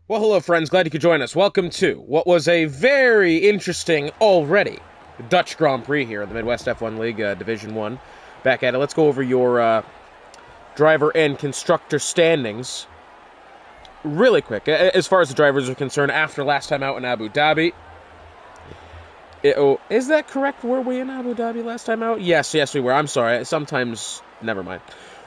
Well, hello, friends. Glad you could join us. Welcome to what was a very interesting already Dutch Grand Prix here in the MWeS F1 League, Division 1. Back at it. Let's go over your driver and constructor standings really quick. As far as the drivers are concerned, after last time out in Abu Dhabi. Is that correct? Were we in Abu Dhabi last time out? Yes, we were. I'm sorry. Sometimes, never mind.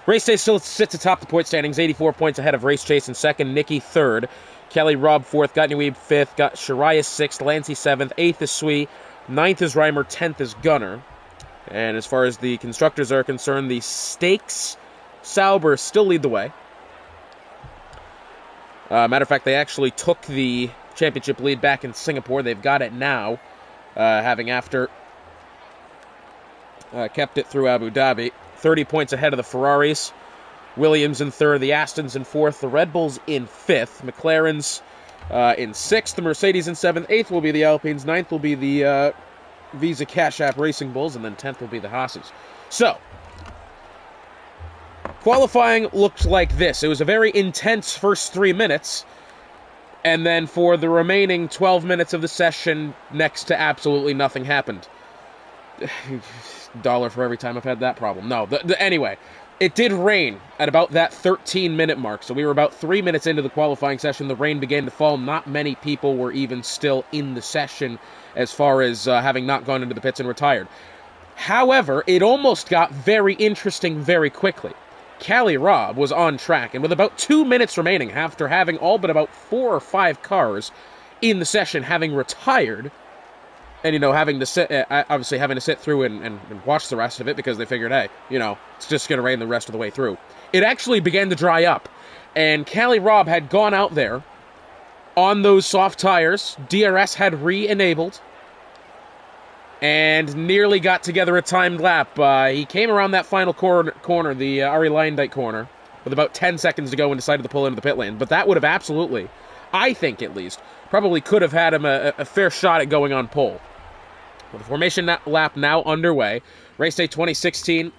Race Day still sits atop the point standings, 84 points ahead of Race Chase in second, Nicky third, Kelly Robb fourth, Got Weeb fifth, got Shariah sixth, Lancey seventh, eighth is Swee, ninth is Reimer, 10th is Gunner. And as far as the constructors are concerned, the Stakes Sauber still lead the way. Matter of fact, they actually took the championship lead back in Singapore. They've got it now, having after kept it through Abu Dhabi. 30 points ahead of the Ferraris. Williams in third, the Astons in fourth, the Red Bulls in fifth, McLaren's in sixth, the Mercedes in seventh, eighth will be the Alpines, ninth will be the Visa Cash App Racing Bulls, and then 10th will be the Haas's. So, qualifying looked like this. It was a very intense first 3 minutes, and then for the remaining 12 minutes of the session, next to absolutely nothing happened. Dollar for every time I've had that problem. No, anyway, it did rain at about that 13-minute mark, so we were about 3 minutes into the qualifying session. The rain began to fall. Not many people were even still in the session as far as having not gone into the pits and retired. However, it almost got very interesting very quickly. Kelly Robb was on track, and with about 2 minutes remaining, after having all but about 4 or 5 cars in the session having retired, and, having to sit, obviously having to sit through and watch the rest of it because they figured, hey, it's just going to rain the rest of the way through. It actually began to dry up, and Kelly Robb had gone out there on those soft tires. DRS had re-enabled and nearly got together a timed lap. He came around that final corner, the Ari Leindijk corner, with about 10 seconds to go and decided to pull into the pit lane. But that would have absolutely, I think at least, probably could have had him a fair shot at going on pole. Well, the formation lap now underway. Race day 2016,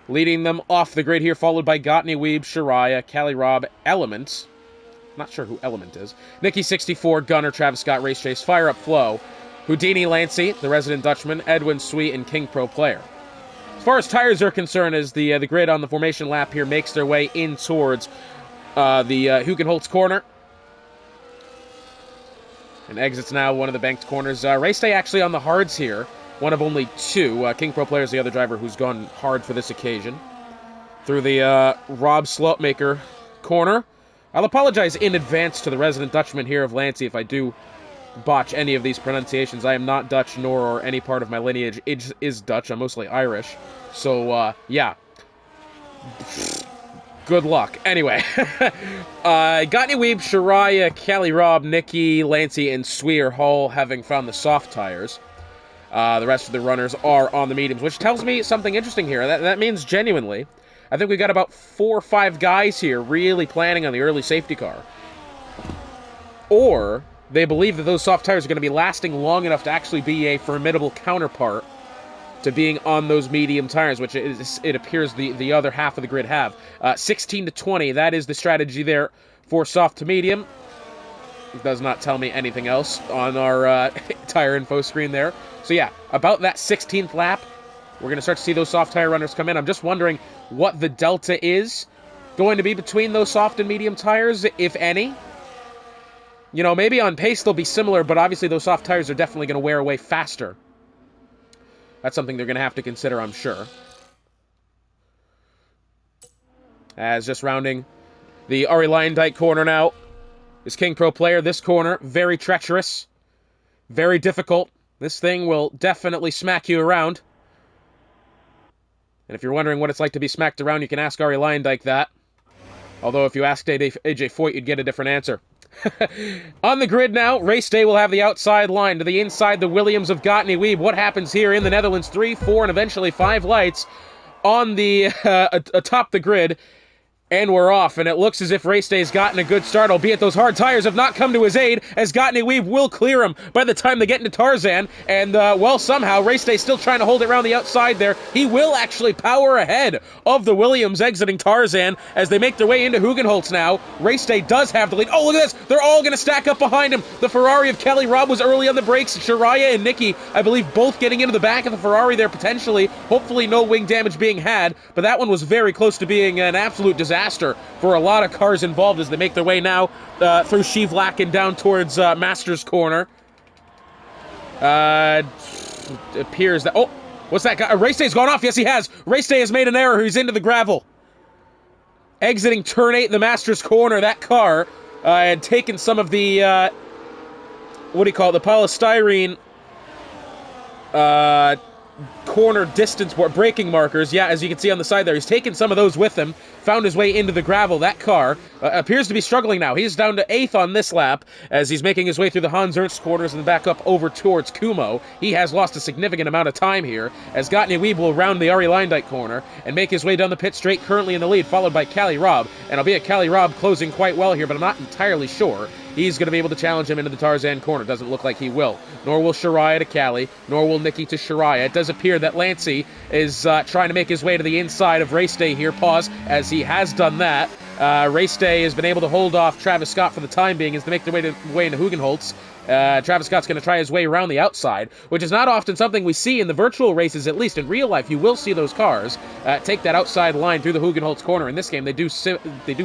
leading them off the grid here, followed by Gottney Weeb, Shariah, Kelly Robb, Element. Not sure who Element is. Nicky 64, Gunner, Travis Scott, Race Chase, Fire Up Flow, Houdini Lancey, the resident Dutchman, Edwin Sweet, and King Pro Player. As far as tires are concerned, as the grid on the formation lap here makes their way in towards the Hugenholtz corner, and exits now one of the banked corners. Race day actually on the hards here. One of only 2. King Pro Player is the other driver who's gone hard for this occasion. Through the Rob Slopemaker corner. I'll apologize in advance to the resident Dutchman here of Lancey if I do botch any of these pronunciations. I am not Dutch, nor any part of my lineage is Dutch. I'm mostly Irish. So, yeah. Good luck. Anyway, Gottney Weeb, Shariah, Kelly Robb, Nicky, Lancey, and Sweer Hall having found the soft tires. The rest of the runners are on the mediums, which tells me something interesting here. That means genuinely, I think we got about 4 or 5 guys here really planning on the early safety car. Or they believe that those soft tires are going to be lasting long enough to actually be a formidable counterpart to being on those medium tires, which it appears the other half of the grid have. 16 to 20, that is the strategy there for soft to medium. It does not tell me anything else on our tire info screen there. So yeah, about that 16th lap, we're going to start to see those soft tire runners come in. I'm just wondering what the delta is going to be between those soft and medium tires, if any. Maybe on pace they'll be similar, but obviously those soft tires are definitely going to wear away faster. That's something they're going to have to consider, I'm sure. As just rounding the Ari Leindijk corner now is King Pro Player. This corner, very treacherous, very difficult. This thing will definitely smack you around. And if you're wondering what it's like to be smacked around, you can ask Ari Leindijk that. Although if you asked AJ Foyt, you'd get a different answer. On the grid now, race day will have the outside line. To the inside, the Williams of Gottney Weeb. What happens here in the Netherlands? 3, 4, and eventually 5 lights on the atop the grid. And we're off, and it looks as if Race Day's gotten a good start, albeit those hard tires have not come to his aid, as MWeS will clear him by the time they get into Tarzan, and, well, somehow, Race Day's still trying to hold it around the outside there. He will actually power ahead of the Williams exiting Tarzan as they make their way into Hugenholtz now. Race Day does have the lead. Oh, look at this! They're all going to stack up behind him. The Ferrari of Kelly Robb was early on the brakes. Shariah and Nikki, I believe, both getting into the back of the Ferrari there, potentially. Hopefully no wing damage being had, but that one was very close to being an absolute disaster for a lot of cars involved as they make their way now through Shivlak and down towards Masters Corner. It appears that... Oh, what's that guy? Race Day's gone off. Yes, he has. Race Day has made an error. He's into the gravel. Exiting turn 8 in the Masters Corner, that car had taken some of the... what do you call it? The polystyrene... corner distance braking markers. Yeah, as you can see on the side there, he's taken some of those with him, found his way into the gravel. That car appears to be struggling now. He's down to 8th on this lap as he's making his way through the Hans Ernst corners and back up over towards Kumo. He has lost a significant amount of time here as MWeS will round the Ari Lindijk corner and make his way down the pit straight, currently in the lead, followed by Kelly Robb. And albeit Kelly Robb closing quite well here, but I'm not entirely sure he's going to be able to challenge him into the Tarzan corner. Doesn't look like he will. Nor will Shariah to Callie, nor will Nikki to Shariah. It does appear that Lancey is trying to make his way to the inside of Race Day here. Pause, as he has done that. Race Day has been able to hold off Travis Scott for the time being as they make their way into Hugenholtz. Travis Scott's going to try his way around the outside, which is not often something we see in the virtual races. At least in real life, you will see those cars take that outside line through the Hugenholtz corner. In this game, they do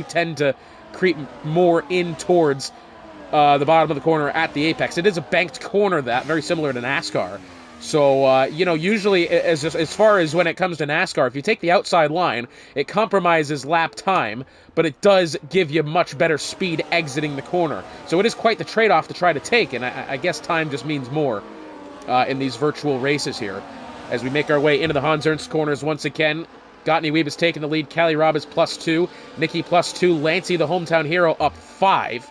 tend to creep more in towards the bottom of the corner at the apex. It is a banked corner, that very similar to NASCAR. So, usually, as far as when it comes to NASCAR, if you take the outside line, it compromises lap time, but it does give you much better speed exiting the corner. So it is quite the trade-off to try to take, and I guess time just means more in these virtual races here. As we make our way into the Hans Ernst corners once again, MWeS is taking the lead. Kelly Robb is +2. Nikki +2. Lancey, the hometown hero, up 5.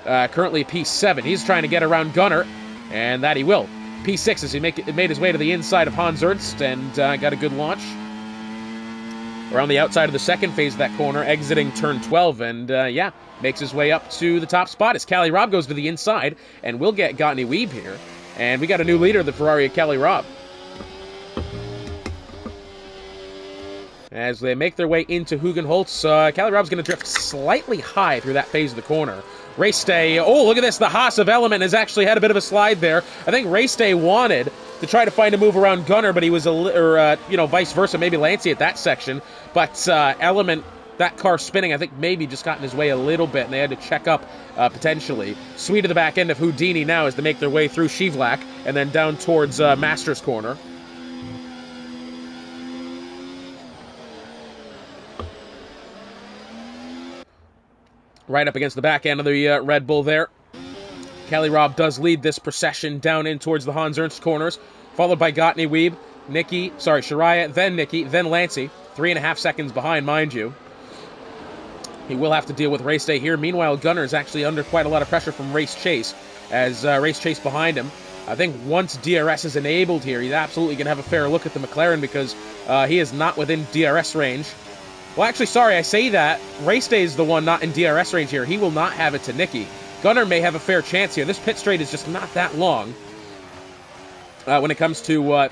Currently P7. He's trying to get around Gunnar, and that he will. P6 as he made his way to the inside of Hans Ernst and got a good launch. Around the outside of the second phase of that corner, exiting turn 12, and makes his way up to the top spot as Kelly Robb goes to the inside, and we'll get MWeS here. And we got a new leader of the Ferrari, Kelly Robb. As they make their way into Hugenholtz, Kelly Robb's going to drift slightly high through that phase of the corner. Race Day, oh, look at this, the Haas of Element has actually had a bit of a slide there. I think Race Day wanted to try to find a move around Gunnar, but he was, vice versa, maybe Lancey at that section. But Element, that car spinning, I think maybe just got in his way a little bit, and they had to check up potentially. Sweet to the back end of Houdini now as they make their way through Shivlak and then down towards Masters Corner. Right up against the back end of the Red Bull there. Kelly Robb does lead this procession down in towards the Hans Ernst corners, followed by MWeS, Shariah, then Nikki, then Lancey. 3.5 seconds behind, mind you. He will have to deal with Race Day here. Meanwhile, Gunnar is actually under quite a lot of pressure from Race Chase, as Race Chase behind him. I think once DRS is enabled here, he's absolutely going to have a fair look at the McLaren because he is not within DRS range. Well, actually, sorry, I say that. Race Day is the one not in DRS range here. He will not have it to Nikki. Gunnar may have a fair chance here. This pit straight is just not that long when it comes to,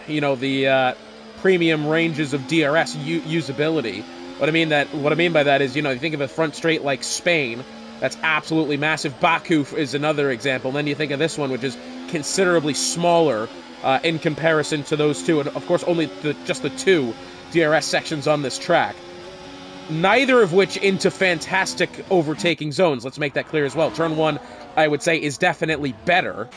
the premium ranges of DRS usability. What I mean by that is, you think of a front straight like Spain, that's absolutely massive. Baku is another example. And then you think of this one, which is considerably smaller in comparison to those two. And, of course, only just the two DRS sections on this track. Neither of which into fantastic overtaking zones. Let's make that clear as well. Turn 1, I would say, is definitely better.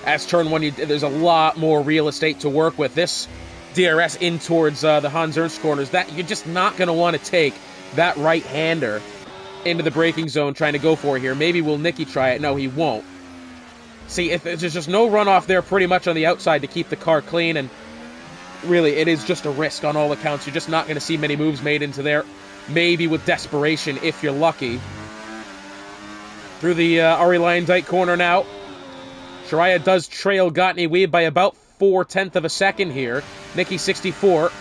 As Turn 1, there's a lot more real estate to work with. This DRS in towards the Hans Ernst corners, that you're just not going to want to take that right-hander into the braking zone trying to go for here. Maybe will Nikki try it? No, he won't. See, if there's just no runoff there pretty much on the outside to keep the car clean, and really, it is just a risk on all accounts. You're just not going to see many moves made into there. Maybe with desperation, if you're lucky. Through the Ari Lindijk corner now. Shariah does trail MWeS by about 0.4 of a second here. Nikki 64.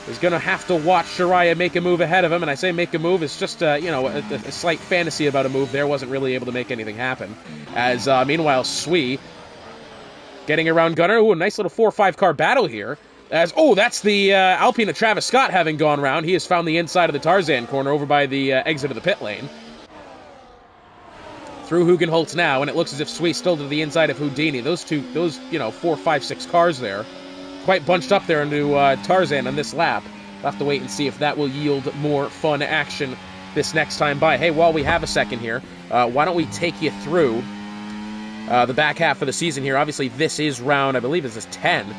is going to have to watch Shariah make a move ahead of him. And I say make a move, it's just, a slight fantasy about a move there. Wasn't really able to make anything happen. As, meanwhile, Sui getting around Gunner. Ooh, a nice little 4 or 5 car battle here. As, that's the Alpine of Travis Scott having gone round. He has found the inside of the Tarzan corner over by the exit of the pit lane. Through Hugenholtz now, and it looks as if Sui still to the inside of Houdini. Those 4, 5, 6 cars there. Quite bunched up there into Tarzan on this lap. We'll have to wait and see if that will yield more fun action this next time by. Hey, while we have a second here, why don't we take you through the back half of the season here. Obviously, this is round, I believe this is 10.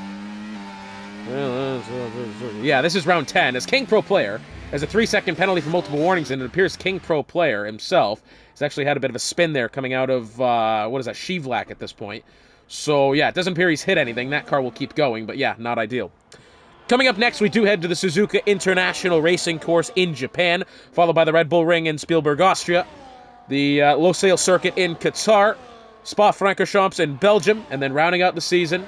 Yeah, this is round 10. As King Pro Player has a 3-second penalty for multiple warnings, and it appears King Pro Player himself has actually had a bit of a spin there coming out of, what is that, Shivlak at this point. So, yeah, it doesn't appear he's hit anything. That car will keep going, but yeah, not ideal. Coming up next, we do head to the Suzuka International Racing Course in Japan, followed by the Red Bull Ring in Spielberg, Austria, the Losail Circuit in Qatar, Spa-Francorchamps in Belgium, and then rounding out the season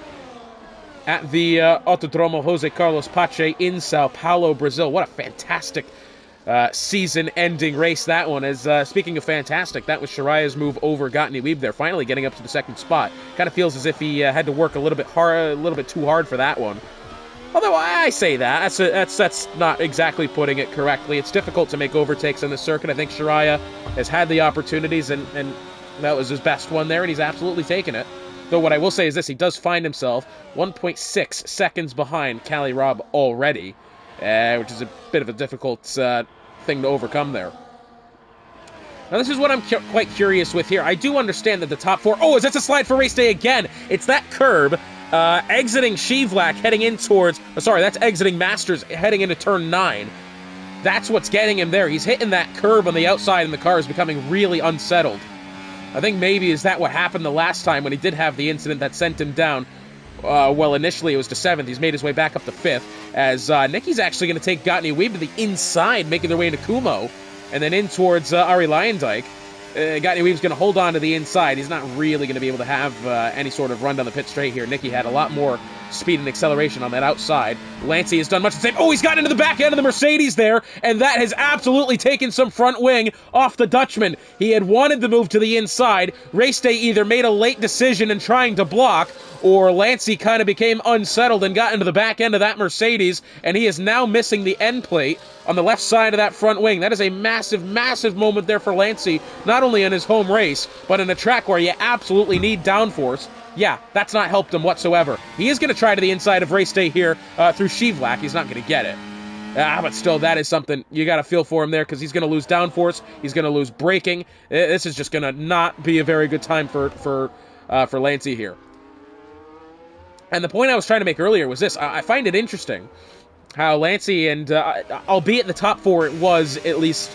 at the Autodromo Jose Carlos Pache in Sao Paulo, Brazil. What a fantastic season-ending race that one is. Speaking of fantastic, that was Shariah's move over Gottlieb Weeb there, finally getting up to the second spot. Kind of feels as if he had to work a little bit too hard for that one. Although I say that, that's not exactly putting it correctly. It's difficult to make overtakes on the circuit. I think Shariah has had the opportunities, and that was his best one there, and he's absolutely taken it. Though what I will say is this, he does find himself 1.6 seconds behind Cali Robb already, which is a bit of a difficult thing to overcome there. Now, this is what I'm quite curious with here. I do understand that the top 4... Oh, is this a slide for race day again? It's that curb exiting Shivlak heading in towards... Oh, sorry, that's exiting Masters heading into turn 9. That's what's getting him there. He's hitting that curb on the outside, and the car is becoming really unsettled. I think maybe is that what happened the last time when he did have the incident that sent him down. Well, initially it was to 7th. He's made his way back up to 5th. As Nicky's actually going to take Gottlieb Weeb to the inside, making their way into Kumo, and then in towards Ari Leyendyk. Gottlieb Weeb's going to hold on to the inside. He's not really going to be able to have any sort of run down the pit straight here. Nicky had a lot more speed and acceleration on that outside. Lancey has done much the same. Oh, he's gotten into the back end of the Mercedes there, and that has absolutely taken some front wing off the Dutchman. He had wanted to move to the inside. Race day either made a late decision in trying to block, or Lancey kind of became unsettled and got into the back end of that Mercedes, and he is now missing the end plate on the left side of that front wing. That is a massive, massive moment there for Lancey, not only in his home race, but in a track where you absolutely need downforce. Yeah, that's not helped him whatsoever. He is going to try to the inside of race day here through Shivlak. He's not going to get it. But still, that is something you got to feel for him there, because he's going to lose downforce. He's going to lose braking. This is just going to not be a very good time for Lancey here. And the point I was trying to make earlier was this. I find it interesting how Lancey and, albeit the top 4, it was, at least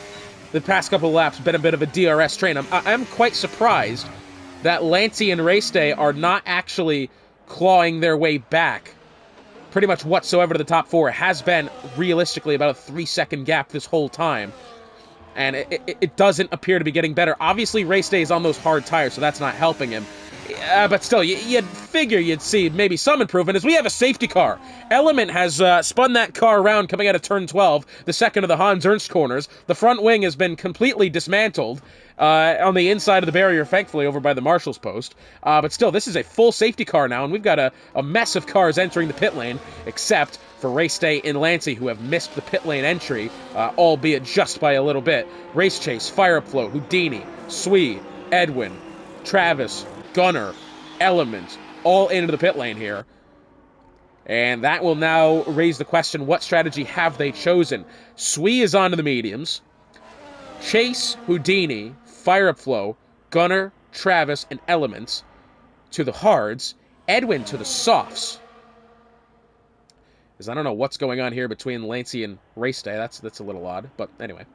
the past couple of laps, been a bit of a DRS train. I'm quite surprised that Lancey and Race Day are not actually clawing their way back pretty much whatsoever to the top 4. It has been, realistically, about a 3-second gap this whole time. And it doesn't appear to be getting better. Obviously, Race Day is on those hard tires, so that's not helping him. But still, you'd figure you'd see maybe some improvement, as we have a safety car. Element has spun that car around coming out of turn 12, the second of the Hans Ernst corners. The front wing has been completely dismantled on the inside of the barrier, thankfully, over by the marshal's post. But still, this is a full safety car now, and we've got a mess of cars entering the pit lane, except for Race Day and Lancey, who have missed the pit lane entry, albeit just by a little bit. Race Chase, Fire Upflow, Houdini, Sui, Edwin, Travis, Gunner, Element, all into the pit lane here. And that will now raise the question, what strategy have they chosen? Sui is onto the mediums. Chase, Houdini, Fire Upflow, Gunner, Travis, and Elements to the hards. Edwin to the softs. Because I don't know what's going on here between Lancey and Race Day. That's a little odd, but anyway.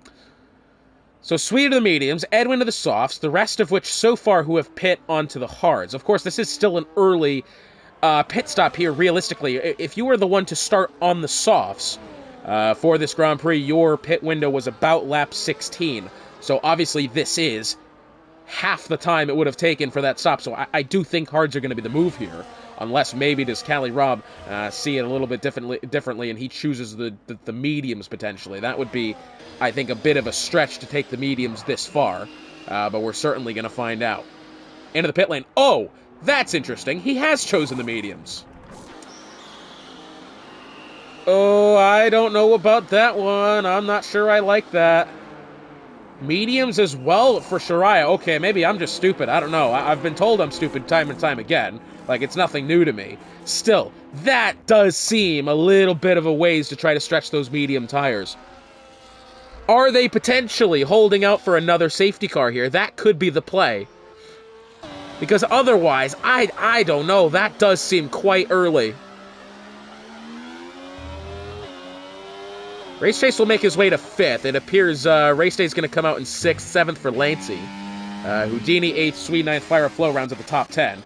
So Sui to the mediums, Edwin to the softs, the rest of which so far who have pit onto the hards. Of course, this is still an early pit stop here, realistically. If you were the one to start on the softs for this Grand Prix, your pit window was about lap 16. So obviously this is half the time it would have taken for that stop. So I do think hards are going to be the move here. unless maybe does Cali Rob see it a little bit differently and he chooses the mediums potentially. That would be, I think, a bit of a stretch to take the mediums this far, but we're certainly going to find out. Into the pit lane. Oh, that's interesting. He has chosen the mediums. Oh, I don't know about that one. I'm not sure I like that. Mediums as well for Shariah. Okay, maybe I'm just stupid. I don't know. I've been told I'm stupid time and time again. Like, it's nothing new to me. Still, that does seem a little bit of a ways to try to stretch those medium tires. Are they potentially holding out for another safety car here? That could be the play. Because otherwise, I don't know. That does seem quite early. Race Chase will make his way to 5th. It appears Race Day is going to come out in 6th, 7th for Lancey. Houdini 8th, Sweet 9th, Fire Flow rounds up the top 10.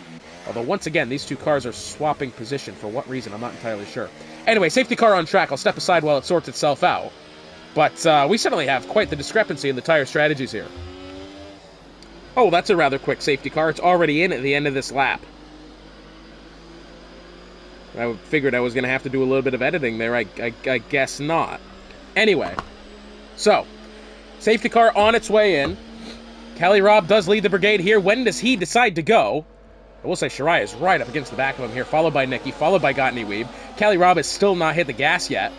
Although, once again, these two cars are swapping position. For what reason, I'm not entirely sure. Anyway, safety car on track. I'll step aside while it sorts itself out. But we certainly have quite the discrepancy in the tire strategies here. Oh, that's a rather quick safety car. It's already in at the end of this lap. I figured I was going to have to do a little bit of editing there. I guess not. Anyway, so, safety car on its way in. Cali Rob does lead the brigade here. When does he decide to go? I will say Shariah is right up against the back of him here, followed by Nicky, followed by Gottney Weeb. Cali Rob has still not hit the gas yet.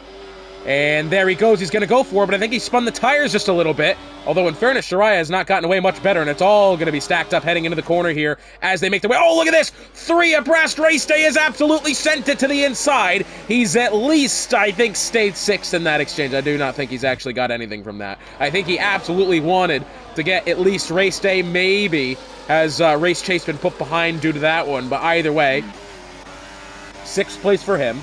And there he goes. He's going to go for it, but I think he spun the tires just a little bit. Although, in fairness, Shariah has not gotten away much better, and it's all going to be stacked up heading into the corner here as they make their way. Oh, look at this! 3 abreast. Race Day has absolutely sent it to the inside. He's at least, I think, stayed 6th in that exchange. I do not think he's actually got anything from that. I think he absolutely wanted to get at least Race Day. Maybe has Race Chase been put behind due to that one, but either way, 6th place for him.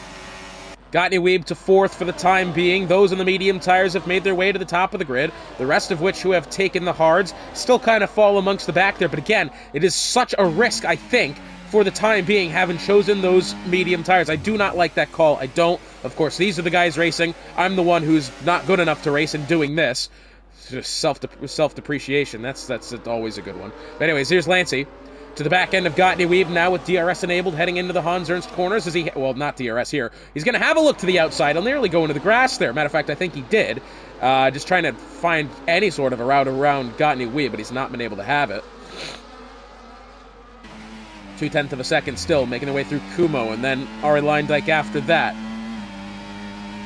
Gottney Weeb to 4th for the time being. Those in the medium tires have made their way to the top of the grid. The rest of which who have taken the hards still kind of fall amongst the back there. But again, it is such a risk, I think, for the time being, having chosen those medium tires. I do not like that call. I don't. Of course, these are the guys racing. I'm the one who's not good enough to race and doing this. Just self-depreciation. That's always a good one. But anyways, here's Lancey. To the back end of Gottney Weeb now with DRS enabled, heading into the Hans Ernst corners as he... Well, not DRS here. He's going to have a look to the outside. He'll nearly go into the grass there. Matter of fact, I think he did. Just trying to find any sort of a route around Gottney Weeb, but he's not been able to have it. 0.2 of a second still, making their way through Kumo, and then Ari Leindyke after that.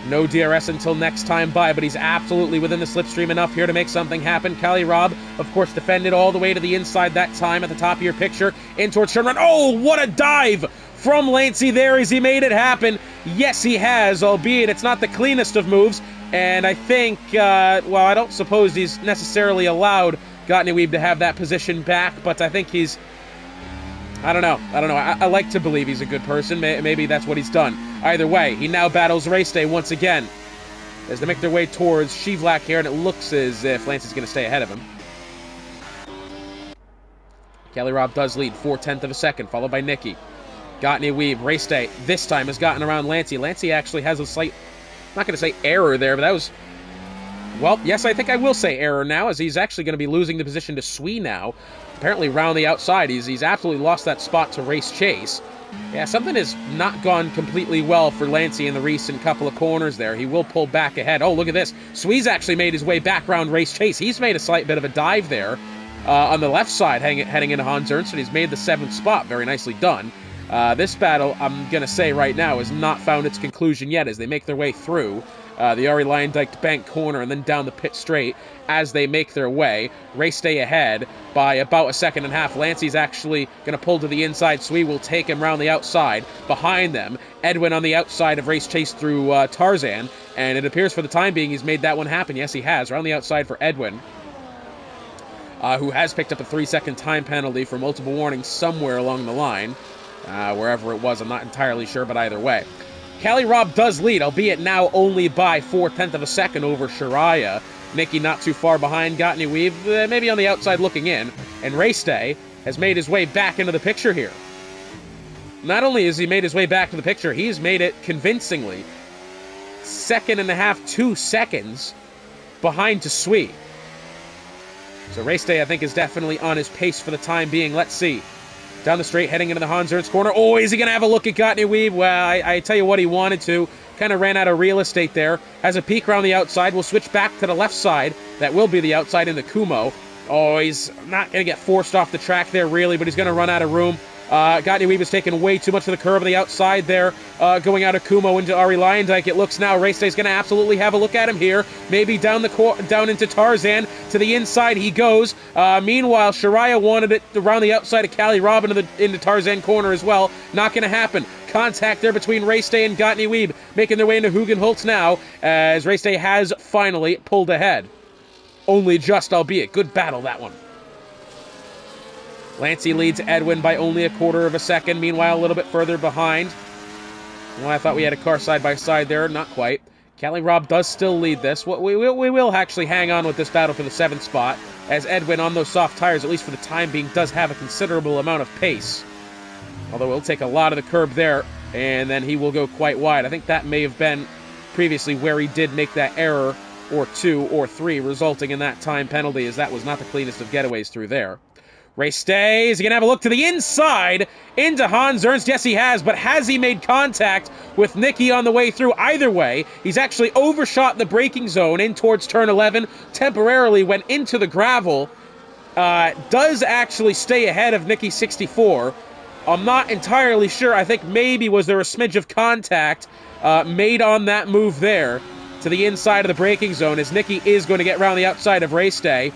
No DRS until next time by, but he's absolutely within the slipstream enough here to make something happen. Cali Rob, of course, defended all the way to the inside that time at the top of your picture. In towards turn run. Oh, what a dive from Lancey there as he made it happen. Yes, he has, albeit it's not the cleanest of moves. And I think, well, I don't suppose he's necessarily allowed Gottney Weeb to have that position back, but I think he's... I don't know. I like to believe he's a good person. Maybe that's what he's done. Either way, he now battles Race Day once again as they make their way towards Shivlak here, and it looks as if Lance is going to stay ahead of him. Cali Rob does lead 0.4 of a second, followed by Nicky. Gottney Weeb, Race Day, this time has gotten around Lancey. Lancey actually has a slight, I'm not going to say error there, but that was... Well, yes, I think I will say error now, as he's actually going to be losing the position to Swee now. Apparently, round the outside, he's absolutely lost that spot to Race Chase. Yeah, something has not gone completely well for Lancey in the recent couple of corners there. He will pull back ahead. Oh, look at this. Swee's actually made his way back around Race Chase. He's made a slight bit of a dive there on the left side, heading into Hans Ernst, and he's made the 7th spot. Very nicely done. This battle, I'm going to say right now, has not found its conclusion yet as they make their way through the Ari Leindyke bank corner and then down the pit straight as they make their way. Race Day ahead by about 1.5 seconds. Lancey's actually going to pull to the inside. Swee will take him around the outside. Behind them, Edwin on the outside of Race Chase through Tarzan, and it appears for the time being he's made that one happen. Yes, he has. Around the outside for Edwin, who has picked up a 3-second time penalty for multiple warnings somewhere along the line. Wherever it was, I'm not entirely sure, but either way. Cali Rob does lead, albeit now only by 0.4 of a second over Shariah. Nicky not too far behind. Gottney Weeb, maybe on the outside looking in. And Race Day has made his way back into the picture here. Not only has he made his way back to the picture, he's made it convincingly. 2 seconds behind to Swee. So Race Day, I think, is definitely on his pace for the time being. Let's see. Down the straight, heading into the Hans Ernst corner. Oh, is he going to have a look at MWeS? Well, I tell you what, he wanted to. Kind of ran out of real estate there. Has a peek around the outside. We'll switch back to the left side. That will be the outside into Kumo. Oh, he's not going to get forced off the track there, really, but he's going to run out of room. MWeS was taking way too much of the curb on the outside there, going out of Kumo into Ari Leyendijk. It looks now Race Day's going to absolutely have a look at him here. Maybe down into Tarzan. To the inside he goes. Meanwhile, Shariah wanted it around the outside of Cali Rob into Tarzan corner as well. Not going to happen. Contact there between Race Day and MWeS, making their way into Hugenholtz now, as Race Day has finally pulled ahead. Only just, albeit. Good battle, that one. Lancey leads Edwin by only a quarter of a second. Meanwhile, a little bit further behind. Well, I thought we had a car side-by-side there. Not quite. Cali Rob does still lead this. We will actually hang on with this battle for the 7th spot, as Edwin, on those soft tires, at least for the time being, does have a considerable amount of pace. Although he'll take a lot of the curb there, and then he will go quite wide. I think that may have been previously where he did make that error, or 2 or 3, resulting in that time penalty, as that was not the cleanest of getaways through there. Race Day, is he going to have a look to the inside into Hans Ernst? Yes, he has, but has he made contact with Nicky on the way through? Either way, he's actually overshot the braking zone in towards turn 11, temporarily went into the gravel, does actually stay ahead of Nicky 64. I'm not entirely sure. I think maybe was there a smidge of contact made on that move there to the inside of the braking zone, as Nicky is going to get around the outside of Race Day.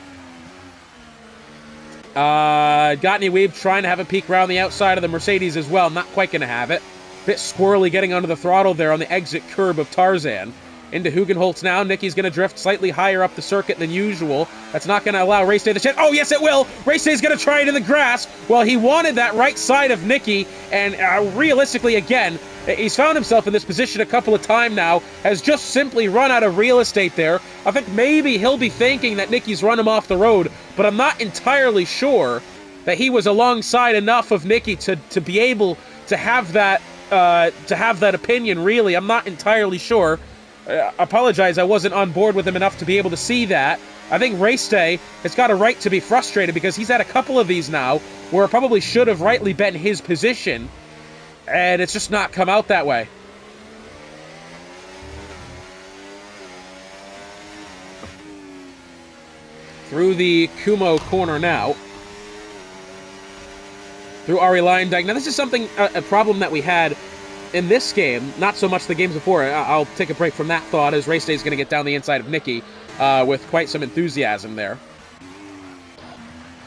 MWeS trying to have a peek around the outside of the Mercedes as well. Not quite going to have it. Bit squirrely getting under the throttle there on the exit curb of Tarzan. Into Hugenholtz now. Nicky's going to drift slightly higher up the circuit than usual. That's not going to allow Race Day the chance. Oh, yes, it will. Race Day's going to try it in the grass. Well, he wanted that right side of Nicky, and realistically, again, he's found himself in this position a couple of times now, has just simply run out of real estate there. I think maybe he'll be thinking that Nicky's run him off the road, but I'm not entirely sure that he was alongside enough of Nicky to be able to have that opinion, really. I'm not entirely sure. Apologize, I wasn't on board with him enough to be able to see that. I think Race Day has got a right to be frustrated, because he's had a couple of these now where it probably should have rightly been his position, and it's just not come out that way. Through the Kumo corner now. Through Ari Leyendijk. Now, this is a problem that we had in this game, not so much the games before. I'll take a break from that thought, as Race Day is going to get down the inside of Nicky with quite some enthusiasm there.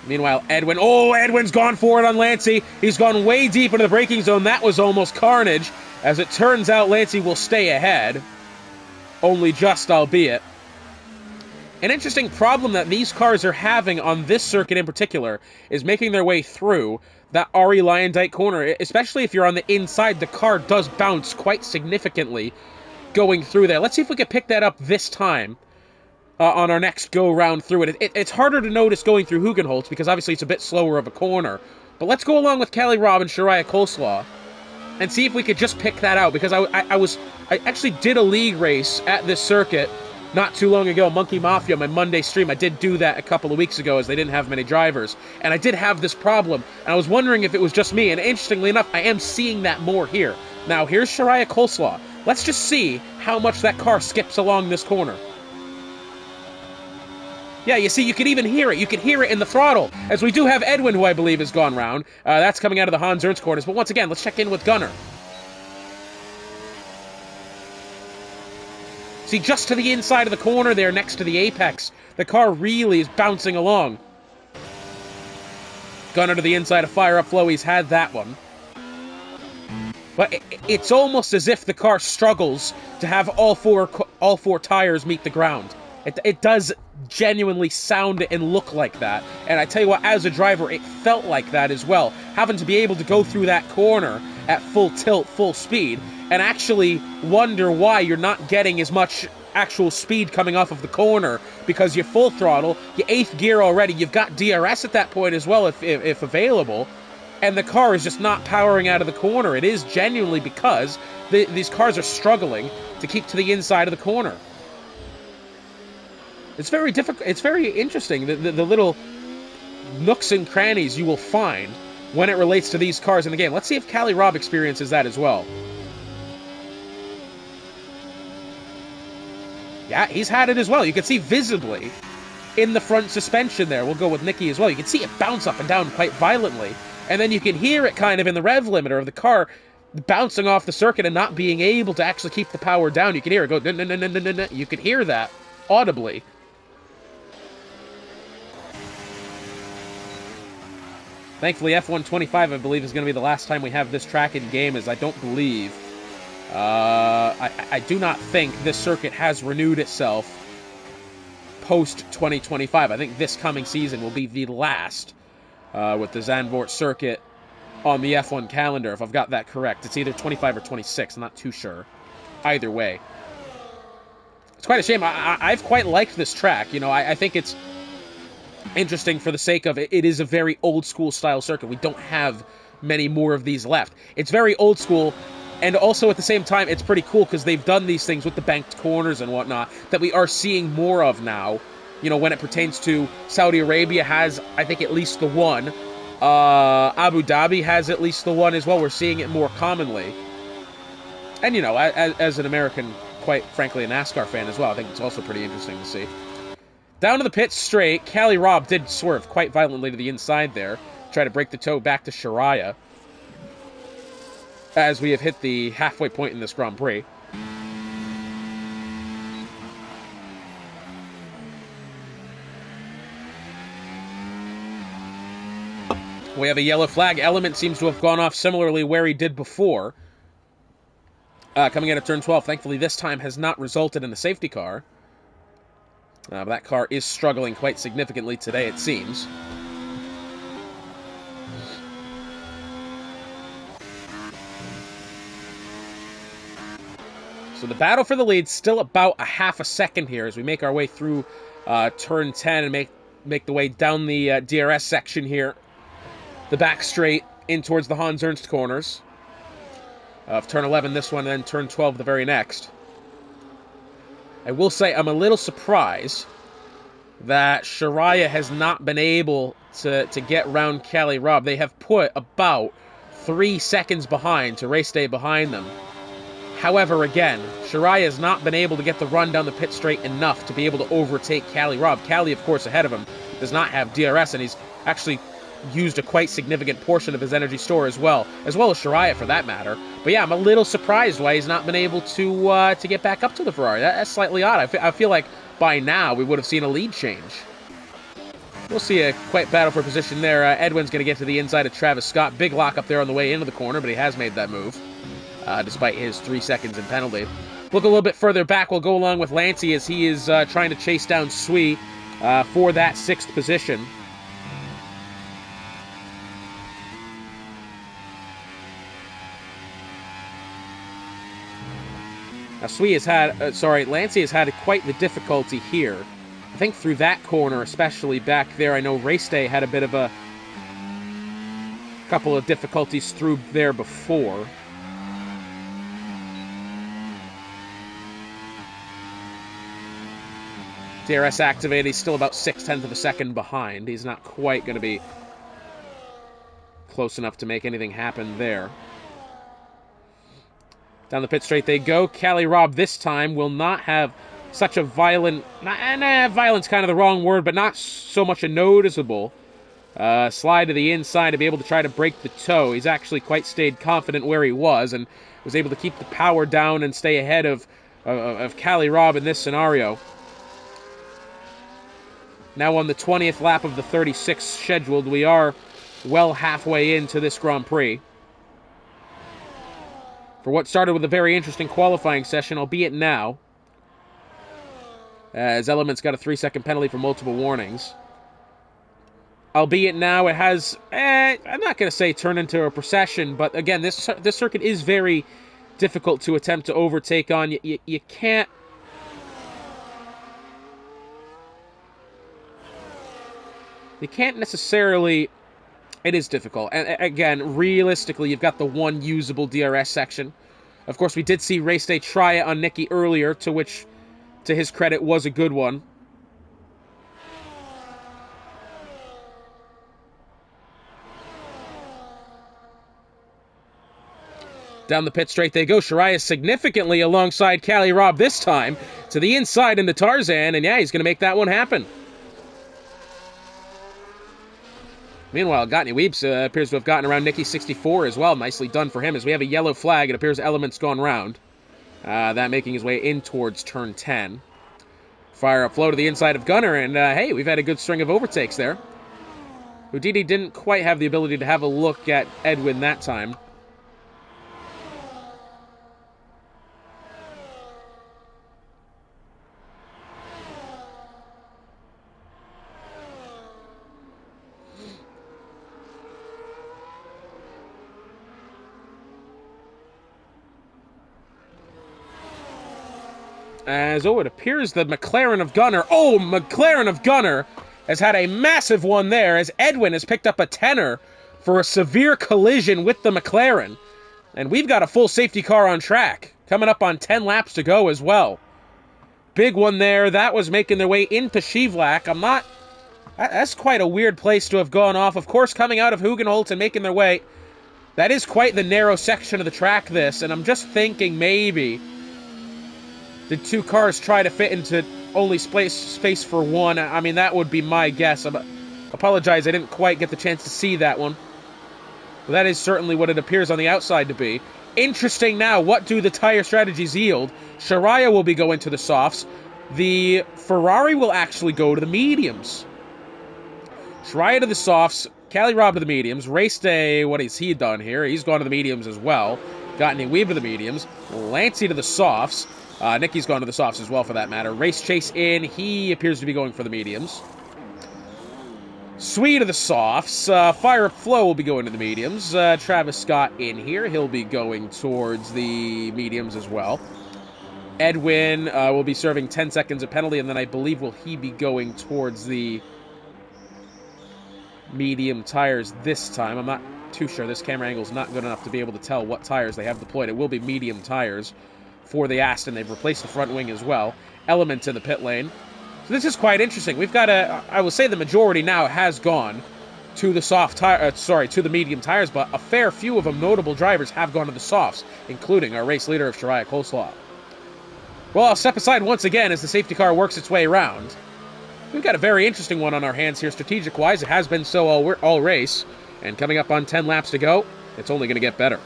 Meanwhile, Edwin. Oh, Edwin's gone for it on Lancey. He's gone way deep into the braking zone. That was almost carnage. As it turns out, Lancey will stay ahead. Only just, albeit. An interesting problem that these cars are having on this circuit in particular is making their way through that Ari Leyendijk corner. Especially if you're on the inside, the car does bounce quite significantly going through there. Let's see if we can pick that up this time on our next go-round through it. It's harder to notice going through Hugenholtz, because obviously it's a bit slower of a corner. But let's go along with Cali Rob and Shariah Coleslaw and see if we could just pick that out, because I actually did a league race at this circuit not too long ago, Monkey Mafia, my Monday stream. I did do that a couple of weeks ago, as they didn't have many drivers. And I did have this problem, and I was wondering if it was just me. And interestingly enough, I am seeing that more here. Now, here's Shariah Coleslaw. Let's just see how much that car skips along this corner. Yeah, you see, you can even hear it. You can hear it in the throttle, as we do have Edwin, who I believe has gone round. That's coming out of the Hans Ernst corners. But once again, let's check in with Gunnar. See, just to the inside of the corner there, next to the apex, the car really is bouncing along. Gunnar to the inside of Fire Up Flow. He's had that one. But it's almost as if the car struggles to have all four tires meet the ground. It does genuinely sound and look like that. And I tell you what, as a driver, it felt like that as well. Having to be able to go through that corner at full tilt, full speed, and actually wonder why you're not getting as much actual speed coming off of the corner, because you're full throttle, you're 8th gear already, you've got DRS at that point as well if available, and the car is just not powering out of the corner. It is genuinely because these cars are struggling to keep to the inside of the corner. It's very difficult. It's very interesting, the little nooks and crannies you will find when it relates to these cars in the game. Let's see if Cali Robb experiences that as well. Yeah, he's had it as well. You can see visibly in the front suspension there. We'll go with Nicky as well. You can see it bounce up and down quite violently. And then you can hear it kind of in the rev limiter of the car bouncing off the circuit and not being able to actually keep the power down. You can hear it go, you can hear that audibly. Thankfully, F125, I believe, is going to be the last time we have this track in game, as I don't believe, I do not think this circuit has renewed itself post-2025. I think this coming season will be the last with the Zandvoort circuit on the F1 calendar, if I've got that correct. It's either 25 or 26, I'm not too sure. Either way. It's quite a shame. I've quite liked this track. You know, I think it's interesting for the sake of it. It is a very old school style circuit. We don't have many more of these left. It's very old school, and also at the same time, it's pretty cool because they've done these things with the banked corners and whatnot that we are seeing more of now. You know, when it pertains to Saudi Arabia has, I think, at least the one. Abu Dhabi has at least the one as well. We're seeing it more commonly. And, you know, as an American, quite frankly, a NASCAR fan as well, I think it's also pretty interesting to see. Down to the pit straight. Cali Robb did swerve quite violently to the inside there. Try to break the toe back to Shariah, as we have hit the halfway point in this Grand Prix. We have a yellow flag. Element seems to have gone off similarly where he did before. Coming out of turn 12, thankfully this time has not resulted in a safety car. But that car is struggling quite significantly today, it seems. So the battle for the lead still about a half a second here as we make our way through turn 10 and make the way down the DRS section here. The back straight in towards the Hans Ernst corners of turn 11 this one, and then turn 12 the very next. I will say I'm a little surprised that Shariah has not been able to get round Cali Robb. They have put about 3 seconds behind to race day behind them. However, again, Shariah has not been able to get the run down the pit straight enough to be able to overtake Cali Robb. Cali, of course, ahead of him, does not have DRS, and he's actually used a quite significant portion of his energy store as well as Shariah for that matter. But yeah, I'm a little surprised why he's not been able to get back up to the Ferrari. That's slightly odd. I feel like by now we would have seen a lead change. We'll see a quite battle for position there. Edwin's going to get to the inside of Travis Scott. Big lock up there on the way into the corner, but he has made that move, despite his 3 seconds in penalty. Look a little bit further back. We'll go along with Lancey as he is trying to chase down Sui for that 6th position. Now, Lancey has had quite the difficulty here. I think through that corner, especially back there, I know race day had a bit of a couple of difficulties through there before. DRS activated, he's still about 0.6 of a second behind. He's not quite going to be close enough to make anything happen there. Down the pit straight they go. Cali Robb this time will not have such a violent... violent's kind of the wrong word, but not so much a noticeable slide to the inside to be able to try to break the toe. He's actually quite stayed confident where he was and was able to keep the power down and stay ahead of Cali Robb in this scenario. Now on the 20th lap of the 36 scheduled, we are well halfway into this Grand Prix. For what started with a very interesting qualifying session, albeit now, as Element's got a 3-second penalty for multiple warnings. Albeit now it has, I'm not going to say turned into a procession, but again, this circuit is very difficult to attempt to overtake on. You can't... You can't necessarily... It is difficult. And again, realistically, you've got the one usable DRS section. Of course, we did see Race Day try it on Nicky earlier, to which, to his credit, was a good one. Down the pit straight they go. Shariah significantly alongside Cali Rob this time. To the inside into Tarzan, and yeah, he's going to make that one happen. Meanwhile, MWeS appears to have gotten around Nicky 64 as well. Nicely done for him as we have a yellow flag. It appears Element's gone round. That making his way in towards turn 10. Fire up flow to the inside of Gunner, and hey, we've had a good string of overtakes there. Houdini didn't quite have the ability to have a look at Edwin that time. As, it appears the McLaren of Gunner. Oh, McLaren of Gunner has had a massive one there as Edwin has picked up a 10er for a severe collision with the McLaren. And we've got a full safety car on track, coming up on 10 laps to go as well. Big one there. That was making their way into Shivlak. That's quite a weird place to have gone off. Of course, coming out of Hugenholt and making their way. That is quite the narrow section of the track, this. And I'm just thinking maybe... did two cars try to fit into only space for one? I mean, that would be my guess. I apologize, I didn't quite get the chance to see that one. But that is certainly what it appears on the outside to be. Interesting now, what do the tire strategies yield? Shariah will be going to the softs. The Ferrari will actually go to the mediums. Shariah to the softs, Cali Rob to the mediums. Race Day, what has he done here? He's gone to the mediums as well. Got MWeS to the mediums. Lancey to the softs. Nicky's gone to the softs as well, for that matter. Race Chase in. He appears to be going for the mediums. Sweet to the softs. Fire Up Flow will be going to the mediums. Travis Scott in here. He'll be going towards the mediums as well. Edwin will be serving 10 seconds of penalty, and then I believe will he be going towards the medium tires this time. I'm not too sure. This camera angle is not good enough to be able to tell what tires they have deployed. It will be medium tires for the Aston. They've replaced the front wing as well. Element in the pit lane. So this is quite interesting. We've got I will say the majority now has gone to the to the medium tires, but a fair few of them, notable drivers, have gone to the softs, including our race leader of Shariah Coleslaw. Well, I'll step aside once again as the safety car works its way around. We've got a very interesting one on our hands here, strategic-wise. It has been so all race, and coming up on 10 laps to go, it's only going to get better.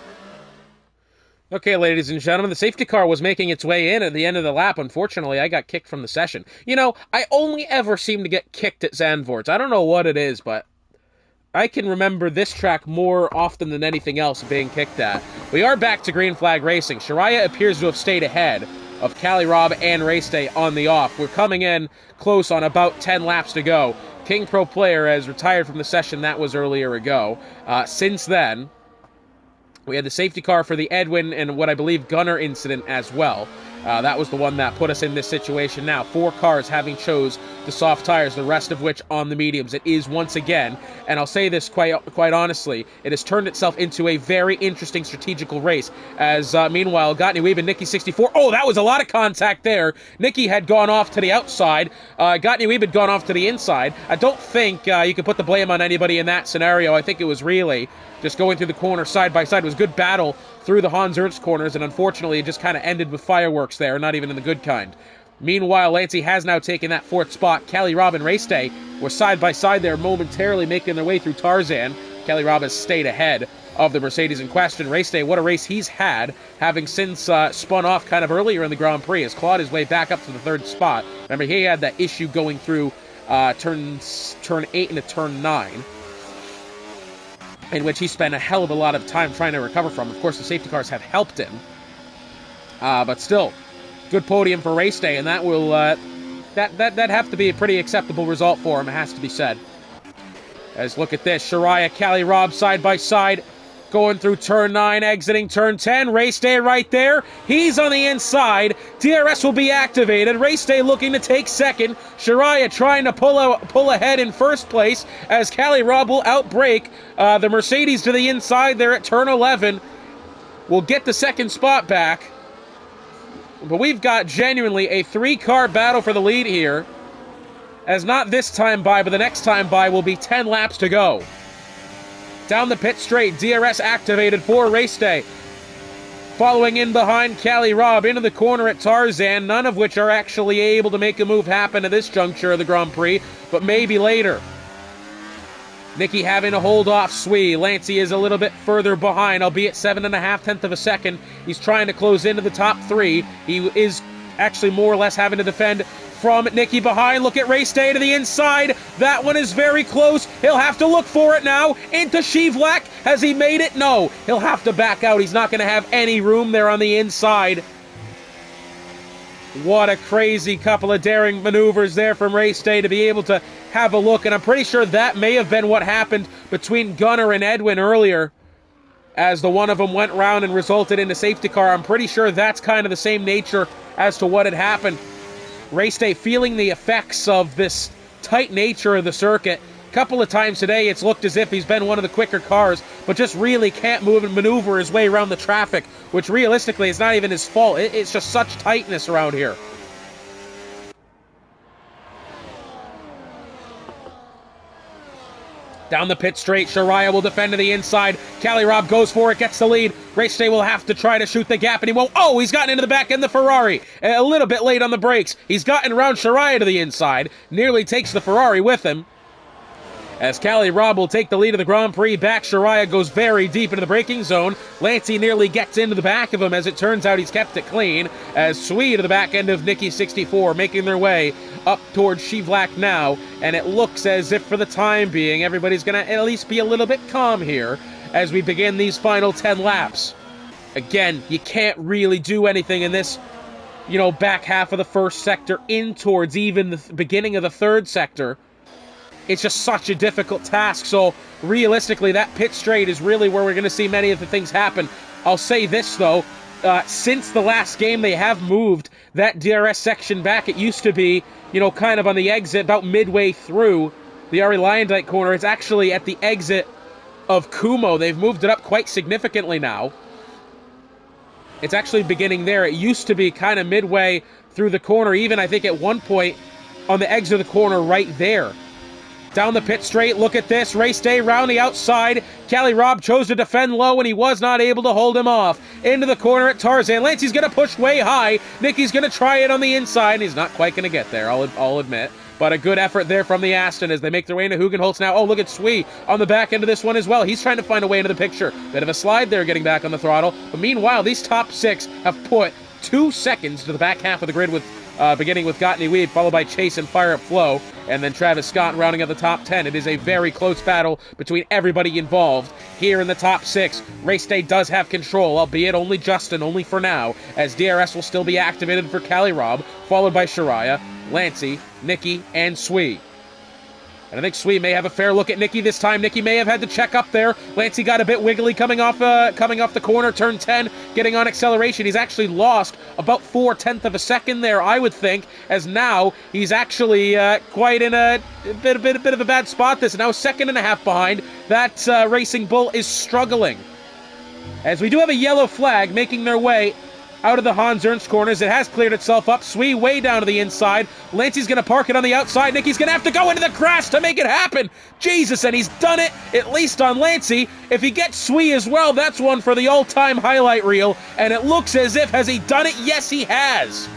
Okay, ladies and gentlemen, the safety car was making its way in at the end of the lap. Unfortunately, I got kicked from the session. You know, I only ever seem to get kicked at Zandvoort. I don't know what it is, but I can remember this track more often than anything else being kicked at. We are back to green flag racing. Shariah appears to have stayed ahead of Cali Rob and Race Day on the off. We're coming in close on about 10 laps to go. King Pro Player has retired from the session. That was earlier ago. Since then, we had the safety car for the Edwin and what I believe Gunner incident as well. That was the one that put us in this situation now. 4 cars having chose the soft tires, the rest of which on the mediums. It is once again, and I'll say this quite honestly, it has turned itself into a very interesting strategical race. As meanwhile, MWeS and Nicky 64. Oh, that was a lot of contact there. Nicky had gone off to the outside. MWeS had gone off to the inside. I don't think you can put the blame on anybody in that scenario. I think it was really just going through the corner side by side. It was good battle through the Hans Ernst corners, and unfortunately it just kind of ended with fireworks there, not even in the good kind. Meanwhile, Lancey has now taken that 4th spot. Cali Rob and Race Day were side by side there, momentarily making their way through Tarzan. Cali Rob has stayed ahead of the Mercedes in question. Race Day, what a race he's had, having since spun off kind of earlier in the Grand Prix, has clawed his way back up to the 3rd spot. Remember, he had that issue going through turn 8 into turn 9. In which he spent a hell of a lot of time trying to recover from. Of course, the safety cars have helped him. But still, good podium for Race Day, and that will that'd have to be a pretty acceptable result for him, it has to be said. As look at this, Shariah, Cali Rob side by side, going through turn 9, exiting turn 10. Race Day right there. He's on the inside. DRS will be activated. Race Day looking to take second. Shariah trying to pull ahead in first place as Cali Rob will outbrake the Mercedes to the inside there at turn 11. We'll get the 2nd spot back. But we've got genuinely a 3-car battle for the lead here. As not this time by, but the next time by will be 10 laps to go. Down the pit straight, DRS activated for Race Day. following in behind Cali Robb into the corner at Tarzan, none of which are actually able to make a move happen at this juncture of the Grand Prix, but maybe later. Nicky having to hold off Swee. Lancey is a little bit further behind, albeit 7.5 of a second. He's trying to close into the top 3. He is actually more or less having to defend from Nicky behind. Look at Race Day to the inside. That one is very close. He'll have to look for it now. Into Shivlak. Has he made it? No. He'll have to back out. He's not going to have any room there on the inside. What a crazy couple of daring maneuvers there from Race Day to be able to have a look. And I'm pretty sure that may have been what happened between Gunnar and Edwin earlier, as the one of them went round and resulted in a safety car. I'm pretty sure that's kind of the same nature as to what had happened. Race Day feeling the effects of this tight nature of the circuit. A couple of times today it's looked as if he's been one of the quicker cars, but just really can't move and maneuver his way around the traffic, which realistically is not even his fault. It's just such tightness around here. Down the pit straight, Shariah will defend to the inside. Cali Robb goes for it, gets the lead. Race Day will have to try to shoot the gap, and he won't. Oh, he's gotten into the back end of the Ferrari. A little bit late on the brakes. He's gotten around Shariah to the inside. Nearly takes the Ferrari with him. As Cali Robb will take the lead of the Grand Prix back, Shariah goes very deep into the braking zone. Lancey nearly gets into the back of him. As it turns out, he's kept it clean. As Swee to the back end of Nicky 64, making their way up towards Shivlak now. And it looks as if for the time being, everybody's going to at least be a little bit calm here as we begin these final 10 laps. Again, you can't really do anything in this, back half of the first sector in towards even the beginning of the third sector. It's just such a difficult task, so realistically, that pit straight is really where we're going to see many of the things happen. I'll say this, though. Since the last game, they have moved that DRS section back. It used to be, kind of on the exit, about midway through the Ari Lyondike corner. It's actually at the exit of Kumo. They've moved it up quite significantly now. It's actually beginning there. It used to be kind of midway through the corner, even, I think, at one point on the exit of the corner right there. Down the pit straight, look at this. Race Day round the outside. Cali Robb chose to defend low, and he was not able to hold him off. Into the corner at Tarzan. Lancey's going to push way high. Nicky's going to try it on the inside, and he's not quite going to get there, I'll admit. But a good effort there from the Aston as they make their way into Hugenholtz now. Oh, look at Swee on the back end of this one as well. He's trying to find a way into the picture. Bit of a slide there getting back on the throttle. But meanwhile, these top 6 have put 2 seconds to the back half of the grid, with beginning with Gottney Weed, followed by Chase and Fire Up Flow, and then Travis Scott rounding out the top 10. It is a very close battle between everybody involved here in the top 6. Race Day does have control, albeit only Justin, only for now, as DRS will still be activated for Cali Robb, followed by Shariah, Lancey, Nicky, and Swee. And I think Swee may have a fair look at Nicky this time. Nicky may have had to check up there. Lancey got a bit wiggly coming off the corner, turn 10, getting on acceleration. He's actually lost about 0.4 of a second there, I would think, as now he's actually quite in a bit of a bad spot. This now 2.5 seconds behind. That Racing Bull is struggling. As we do have a yellow flag making their way out of the Hans Ernst corners. It has cleared itself up. Swee way down to the inside. Lancey's going to park it on the outside. Nicky's going to have to go into the grass to make it happen. Jesus, and he's done it, at least on Lancey. If he gets Swee as well, that's one for the all-time highlight reel. And it looks as if, has he done it? Yes, he has.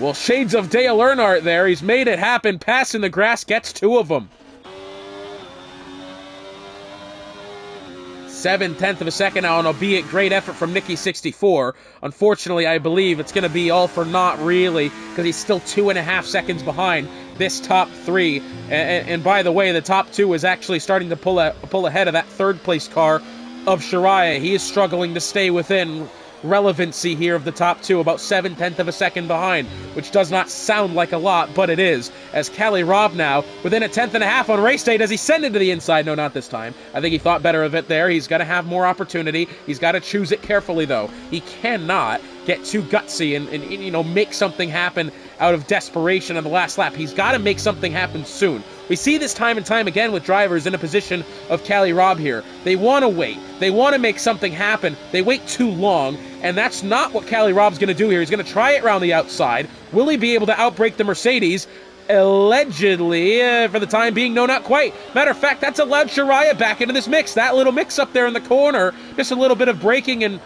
Well, shades of Dale Earnhardt there. He's made it happen. Pass in the grass gets 2 of them. 0.7 of a second now, and albeit great effort from Nicky 64. Unfortunately, I believe it's going to be all for naught, really, because he's still 2.5 seconds behind this top 3. And by the way, the top 2 is actually starting to pull ahead of that third-place car of Shariah. He is struggling to stay within relevancy here of the top 2, about 0.7 of a second behind, which does not sound like a lot, but it is, as Cali Robb now, within 1.5 seconds on race day. Does he send it to the inside? No, not this time. I think he thought better of it there. He's got to have more opportunity. He's got to choose it carefully, though. He cannot get too gutsy and make something happen out of desperation on the last lap. He's got to make something happen soon. We see this time and time again with drivers in a position of Cali Robb here. They want to wait. They want to make something happen. They wait too long, and that's not what Cali Robb's going to do here. He's going to try it around the outside. Will he be able to outbrake the Mercedes? Allegedly, for the time being, no, not quite. Matter of fact, that's allowed Shariah back into this mix. That little mix up there in the corner, just a little bit of braking and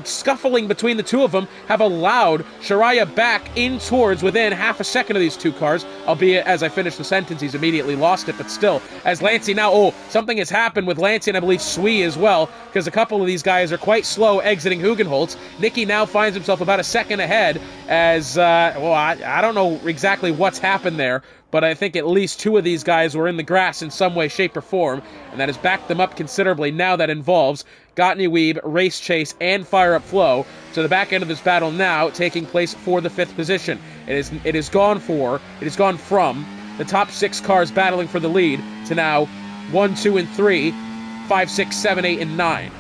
scuffling between the two of them, have allowed Shariah back in towards within half a second of these two cars, albeit as I finished the sentence, he's immediately lost it, but still, as Lancey now, something has happened with Lancey and I believe Swee as well, because a couple of these guys are quite slow exiting Hugenholtz. Nicky now finds himself about a second ahead as, I don't know exactly what's happened there, but I think at least two of these guys were in the grass in some way, shape, or form, and that has backed them up considerably. Now that involves Gottney Weeb, Race Chase, and Fire Up Flow. So the back end of this battle now taking place for the 5th position. It has gone from the top 6 cars battling for the lead to now 1, 2, and 3, 5, 6, 7, 8, and 9.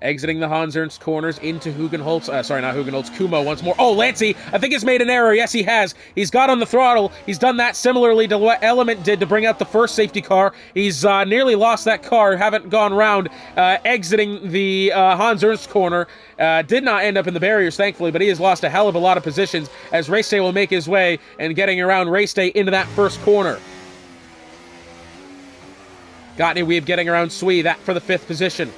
Exiting the Hans Ernst corners into Hugenholtz. Sorry, not Hugenholtz. Kumo once more. Oh, Lancey, I think has made an error. Yes, he has. He's got on the throttle. He's done that similarly to what Element did to bring out the first safety car. He's nearly lost that car. Haven't gone round exiting the Hans Ernst corner. Did not end up in the barriers, thankfully, but he has lost a hell of a lot of positions as Race Day will make his way and getting around Race Day into that first corner. Gottney Weeb getting around Swee. That for the 5th position.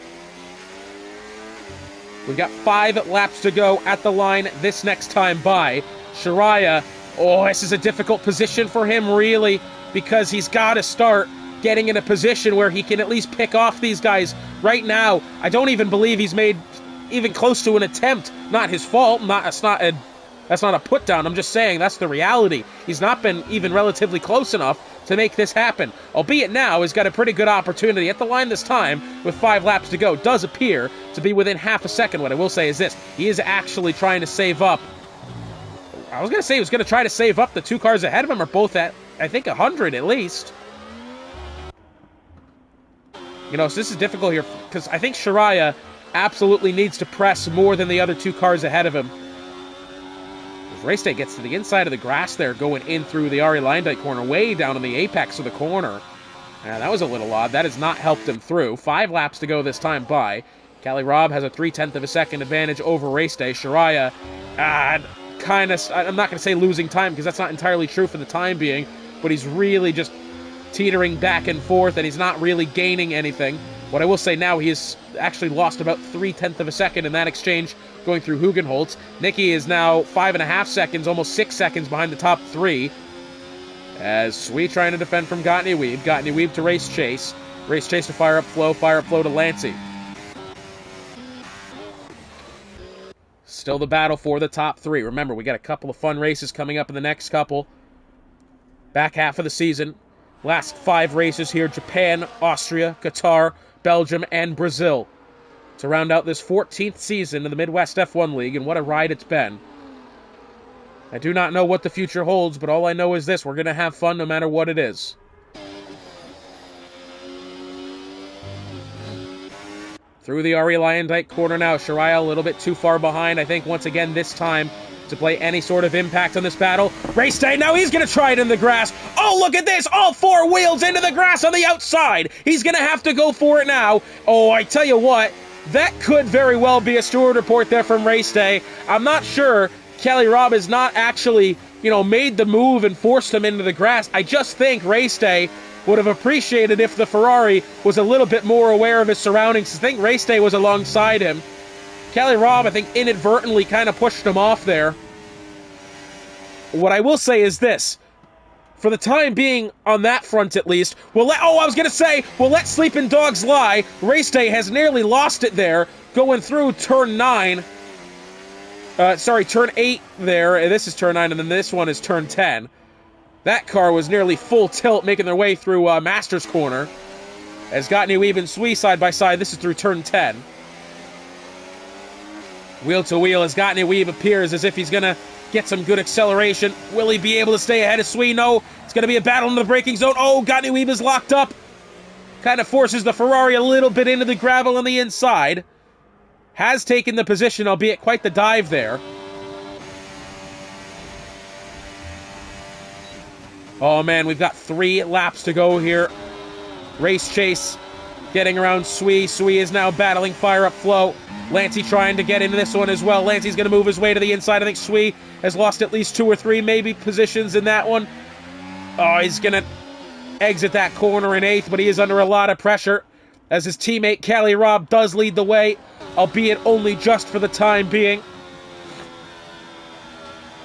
We've got 5 laps to go at the line this next time by. Shariah, this is a difficult position for him, really, because he's got to start getting in a position where he can at least pick off these guys. Right now, I don't even believe he's made even close to an attempt. Not his fault. That's not a put-down. I'm just saying that's the reality. He's not been even relatively close enough to make this happen. Albeit now, he's got a pretty good opportunity at the line this time with 5 laps to go. Does appear to be within half a second. What I will say is this. He is actually trying to save up. I was going to say he was going to try to save up. The 2 cars ahead of him are both at, I think, 100 at least. So this is difficult here because I think Shariah absolutely needs to press more than the other 2 cars ahead of him. Race Day gets to the inside of the grass there, going in through the Ari Lyndike corner, way down in the apex of the corner. That was a little odd. That has not helped him through. 5 laps to go this time by. Cali Robb has a 0.3 of a second advantage over Race Day. Shariah, I'm not going to say losing time, because that's not entirely true for the time being, but he's really just teetering back and forth, and he's not really gaining anything. What I will say now, he has actually lost about 0.3 of a second in that exchange going through Hugenholtz. Nicky is now 5.5 seconds, almost 6 seconds behind the top 3. As Swee trying to defend from Gottney Weeb. Gottney Weeb to Race Chase. Race Chase to Fire Up Flow to Lancey. Still the battle for the top 3. Remember, we got a couple of fun races coming up in the next couple. Back half of the season. Last 5 races here. Japan, Austria, Qatar, Belgium, and Brazil. To round out this 14th season of the Midwest F1 League, and what a ride it's been. I do not know what the future holds, but all I know is this. We're going to have fun no matter what it is. Through the Ari Lyndike corner now. Shariah a little bit too far behind, I think, once again this time, to play any sort of impact on this battle. Race Day, now he's going to try it in the grass. Oh, look at this. All 4 wheels into the grass on the outside. He's going to have to go for it now. Oh, I tell you what, that could very well be a steward report there from Race Day. I'm not sure Kelly Robb has not actually, made the move and forced him into the grass. I just think Race Day would have appreciated if the Ferrari was a little bit more aware of his surroundings. I think Race Day was alongside him. Kelly Robb, I think, inadvertently kind of pushed him off there. What I will say is this. For the time being, on that front at least, let sleeping dogs lie. Race Day has nearly lost it there, going through turn 9. Turn 8 there. This is turn 9, and then this one is turn 10. That car was nearly full tilt, making their way through Masters Corner. As Gottney Weeb and Swee side by side, this is through turn 10. Wheel to wheel as Gottney Weeb appears as if he's going to get some good acceleration. Will he be able to stay ahead of Swee? No. It's going to be a battle in the braking zone. Oh, Gottney Weeb is locked up. Kind of forces the Ferrari a little bit into the gravel on the inside. Has taken the position, albeit quite the dive there. Oh, man, we've got 3 laps to go here. Race Chase getting around Sui. Sui is now battling fire up flow. Lancey trying to get into this one as well. Lancey's going to move his way to the inside. I think Sui has lost at least 2 or 3 maybe positions in that one. Oh, he's going to exit that corner in 8th, but he is under a lot of pressure as his teammate Cali Robb does lead the way, albeit only just for the time being.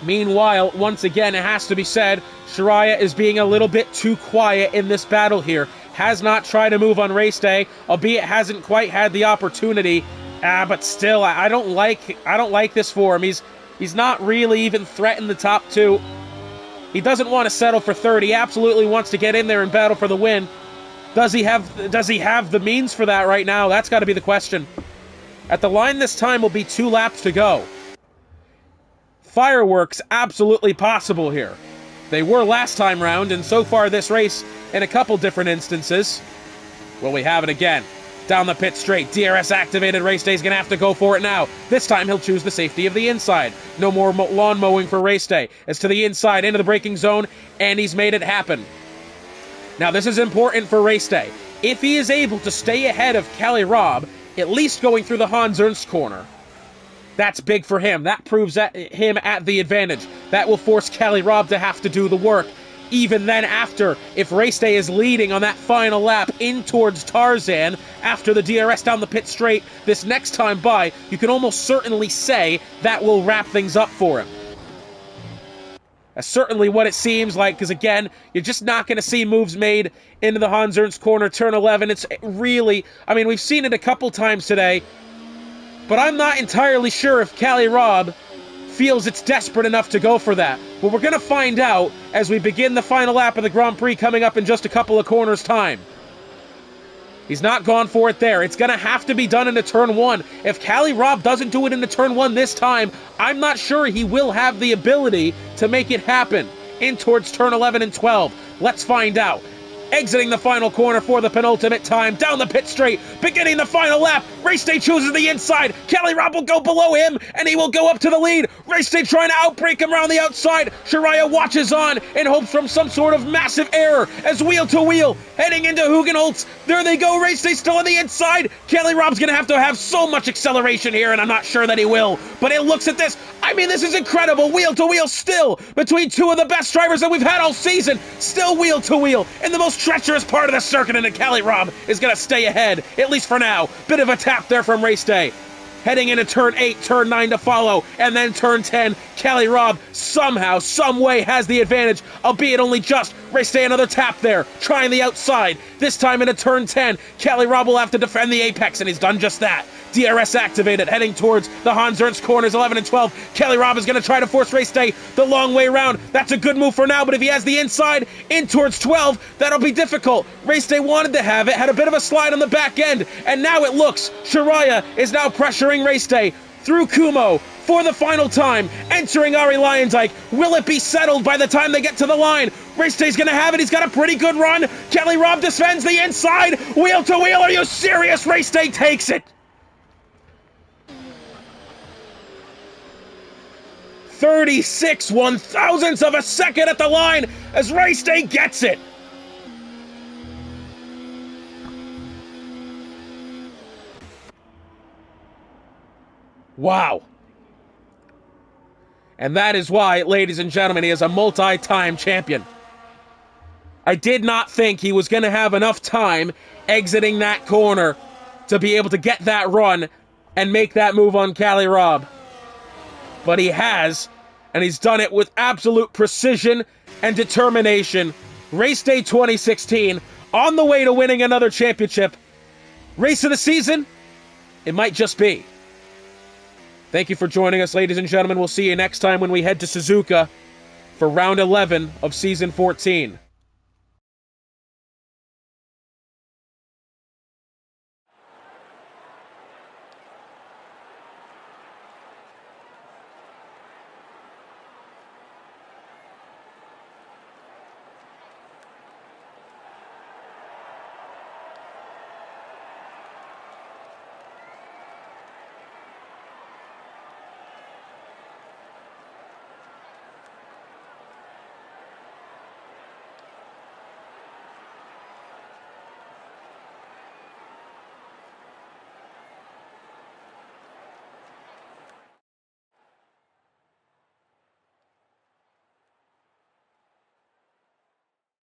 Meanwhile, once again, it has to be said, Shiraya is being a little bit too quiet in this battle here. Has not tried to move on race day, albeit hasn't quite had the opportunity. But still, I don't like this for him. He's not really even threatened the top 2. He doesn't want to settle for 3rd. He absolutely wants to get in there and battle for the win. Does he have the means for that right now? That's got to be the question. At the line this time will be 2 laps to go. Fireworks absolutely possible here. They were last time round, and so far this race in a couple different instances. Well, we have it again. Down the pit straight, DRS activated. Race Day's gonna have to go for it now. This time he'll choose the safety of the inside. No more lawn mowing for Race Day. It's to the inside, into the braking zone, and he's made it happen. Now this is important for Race Day. If he is able to stay ahead of Cali Robb, at least going through the Hans Ernst corner, that's big for him. That proves him at the advantage. That will force Cali Robb to have to do the work. Even then after, if Race Day is leading on that final lap in towards Tarzan, after the DRS down the pit straight, this next time by, you can almost certainly say that will wrap things up for him. That's certainly what it seems like, because again, you're just not going to see moves made into the Hans Ernst corner, turn 11. It's really, I mean, we've seen it a couple times today, but I'm not entirely sure if Cali Robb feels it's desperate enough to go for that. But we're going to find out as we begin the final lap of the Grand Prix coming up in just a couple of corners' time. He's not gone for it there. It's going to have to be done into turn 1. If Cali Robb doesn't do it into turn 1 this time, I'm not sure he will have the ability to make it happen in towards turn 11 and 12. Let's find out. Exiting the final corner for the penultimate time, down the pit straight, beginning the final lap. Race Day chooses the inside. Cali Robb will go below him, and he will go up to the lead. Race Day trying to outbrake him around the outside. Shiraya watches on and hopes from some sort of massive error as wheel to wheel, heading into Hugenholtz. There they go. Race Day still on the inside. Cali Robb's going to have so much acceleration here, and I'm not sure that he will. But it looks at this. I mean, this is incredible. Wheel to wheel still between 2 of the best drivers that we've had all season. Still wheel to wheel in the most treacherous part of the circuit, and Cali Robb is going to stay ahead, at least for now. Bit of a tap there from Race Day. Heading into turn 8, turn 9 to follow, and then turn 10. Cali Robb somehow, some way has the advantage, albeit only just. Race Day another tap there, trying the outside. This time into turn 10, Cali Robb will have to defend the apex, and he's done just that. DRS activated, heading towards the Hans Ernst corners 11 and 12. Cali Robb is going to try to force Race Day the long way around. That's a good move for now, but if he has the inside in towards 12, that'll be difficult. Race Day wanted to have it, had a bit of a slide on the back end, and now it looks Shiraya is now pressuring Race Day through Kumo for the final time, entering Ari Lyondike. Will it be settled by the time they get to the line? Race Day's gonna have it. He's got a pretty good run. Cali Robb defends the inside. Wheel to wheel. Are you serious? Race Day takes it. 36 one-thousandths of a second at the line as Race Day gets it. Wow. And that is why, ladies and gentlemen, he is a multi-time champion. I did not think he was going to have enough time exiting that corner to be able to get that run and make that move on Cali Robb. But he has, and he's done it with absolute precision and determination. Race Day 2016, on the way to winning another championship. Race of the season? It might just be. Thank you for joining us, ladies and gentlemen. We'll see you next time when we head to Suzuka for round 11 of Season 14.